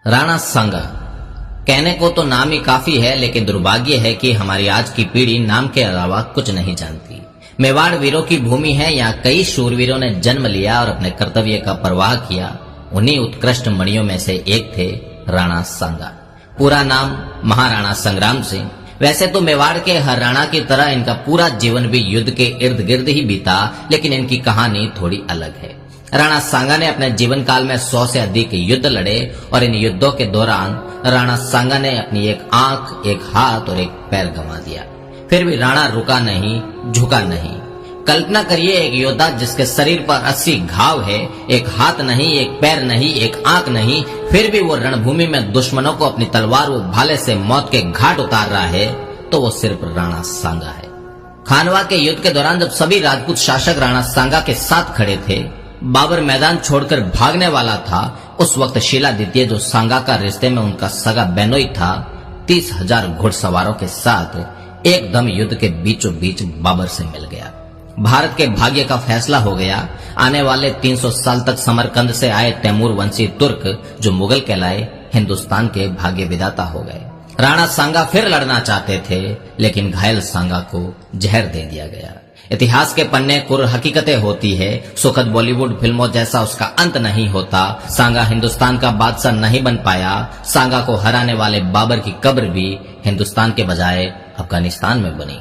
राणा सांगा। कहने को तो नाम ही काफी है, लेकिन दुर्भाग्य है कि हमारी आज की पीढ़ी नाम के अलावा कुछ नहीं जानती। मेवाड़ वीरों की भूमि है। यहाँ कई शूरवीरों ने जन्म लिया और अपने कर्तव्य का परवाह किया। उन्हीं उत्कृष्ट मणियों में से एक थे राणा सांगा। पूरा नाम महाराणा संग्राम सिंह। वैसे तो मेवाड़ के हर राणा की तरह इनका पूरा जीवन भी युद्ध के इर्द गिर्द ही बीता, लेकिन इनकी कहानी थोड़ी अलग है। राणा सांगा ने अपने जीवन काल में 100 से अधिक युद्ध लड़े और इन युद्धों के दौरान राणा सांगा ने अपनी एक आंख, एक हाथ और एक पैर गंवा दिया। फिर भी राणा रुका नहीं, झुका नहीं। कल्पना करिए, एक योद्धा जिसके शरीर पर 80 घाव है, एक हाथ नहीं, एक पैर नहीं, एक आंख नहीं, फिर भी वो रणभूमि में दुश्मनों को अपनी तलवार व भाले से मौत के घाट उतार रहा है, तो वो सिर्फ राणा सांगा है। खानवा के युद्ध के दौरान जब सभी राजपूत शासक राणा सांगा के साथ खड़े थे, बाबर मैदान छोड़कर भागने वाला था, उस वक्त शीला द्वितीय, जो सांगा का रिश्ते में उनका सगा बेनोई था, 30,000 घुड़सवारों के साथ एकदम युद्ध के बीचों बीच बाबर से मिल गया। भारत के भाग्य का फैसला हो गया। आने वाले 300 साल तक समरकंद से आए तैमूर वंशी तुर्क, जो मुगल कहलाए, हिंदुस्तान के भाग्य विधाता हो गए। राणा सांगा फिर लड़ना चाहते थे, लेकिन घायल सांगा को जहर दे दिया गया। इतिहास के पन्ने कुर हकीकतें होती है। सुखद बॉलीवुड फिल्मों जैसा उसका अंत नहीं होता। सांगा हिंदुस्तान का बादशाह नहीं बन पाया। सांगा को हराने वाले बाबर की कब्र भी हिंदुस्तान के बजाय अफगानिस्तान में बनी।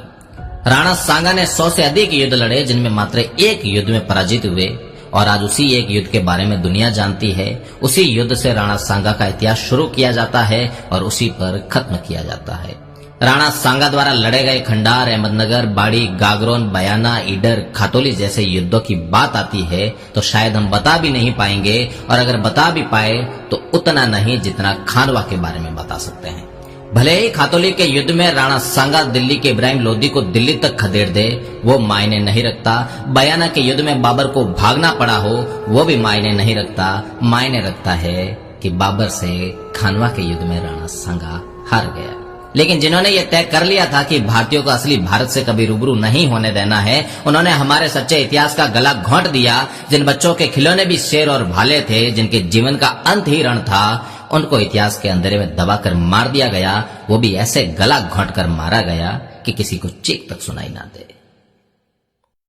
राणा सांगा ने 100 से अधिक युद्ध लड़े, जिनमें मात्र एक युद्ध में पराजित हुए, और आज उसी एक युद्ध के बारे में दुनिया जानती है। उसी युद्ध से राणा सांगा का इतिहास शुरू किया जाता है और उसी पर खत्म किया जाता है। राणा सांगा द्वारा लड़े गए खंडार, अहमदनगर, बाड़ी, गागरोन, बयाना, ईडर, खातोली जैसे युद्धों की बात आती है तो शायद हम बता भी नहीं पाएंगे, और अगर बता भी पाए तो उतना नहीं जितना खानवा के बारे में बता सकते हैं। भले ही खातोली के युद्ध में राणा सांगा दिल्ली के इब्राहिम लोदी को दिल्ली तक खदेड़ दे, वो मायने नहीं रखता। बयाना के युद्ध में बाबर को भागना पड़ा हो, वो भी मायने नहीं रखता। मायने रखता है कि बाबर से खानवा के युद्ध में राणा सांगा हार गया। लेकिन जिन्होंने ये तय कर लिया था कि भारतीयों को असली भारत से कभी रूबरू नहीं होने देना है, उन्होंने हमारे सच्चे इतिहास का गला घोंट दिया। जिन बच्चों के खिलौने भी शेर और भाले थे, जिनके जीवन का अंत ही रण था, उनको इतिहास के अंधेरे में दबाकर मार दिया गया। वो भी ऐसे गला घोंट कर मारा गया कि किसी को चीख तक सुनाई ना दे।